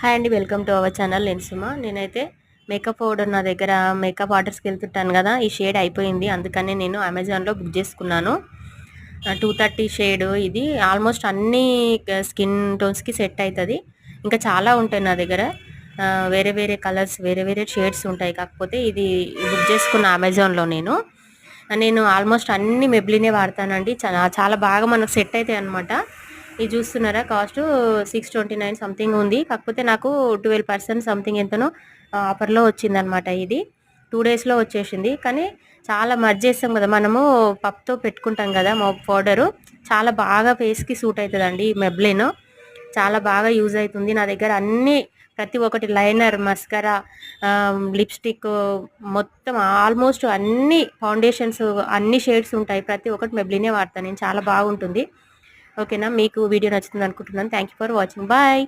Hi అండి, welcome to our channel. నేను సుమ. నేనైతే మేకప్ పౌడర్ నా దగ్గర మేకప్ ఆర్డర్స్కి వెళ్తుంటాను కదా, ఈ షేడ్ అయిపోయింది. అందుకని నేను అమెజాన్లో బుక్ చేసుకున్నాను. 230 షేడ్. ఇది ఆల్మోస్ట్ అన్ని స్కిన్ టోన్స్కి సెట్ అవుతుంది. ఇంకా చాలా ఉంటాయి నా దగ్గర. వేరే వేరే కలర్స్, వేరే వేరే షేడ్స్ ఉంటాయి. కాకపోతే ఇది బుక్ చేసుకున్న అమెజాన్లో నేను ఆల్మోస్ట్ అన్ని మెబ్లినే వాడతానండి. చాలా బాగా మనకు సెట్ అవుతాయి అనమాట. ఇది చూస్తున్నారా, కాస్ట్ 629 సంథింగ్ ఉంది. కాకపోతే నాకు 12% సంథింగ్ ఎంతనో ఆఫర్లో వచ్చిందనమాట. ఇది 2 డేస్లో వచ్చేసింది. కానీ చాలా మర్జ్ చేస్తాం కదా మనము, పప్పుతో పెట్టుకుంటాం కదా మౌత్ పౌడరు, చాలా బాగా ఫేస్కి సూట్ అవుతుందండి. ఈ మెబ్లిన్ చాలా బాగా యూజ్ అవుతుంది. నా దగ్గర అన్ని ప్రతి ఒక్కటి లైనర్, మస్కరా, లిప్స్టిక్, మొత్తం ఆల్మోస్ట్ అన్ని ఫౌండేషన్స్, అన్ని షేడ్స్ ఉంటాయి. ప్రతి ఒక్కటి మెబ్లినే వాడతాను నేను. చాలా బాగుంటుంది. ఓకేనా, మీకు వీడియో నచ్చుతుంది అనుకుంటున్నాను. Thank you for watching. Bye.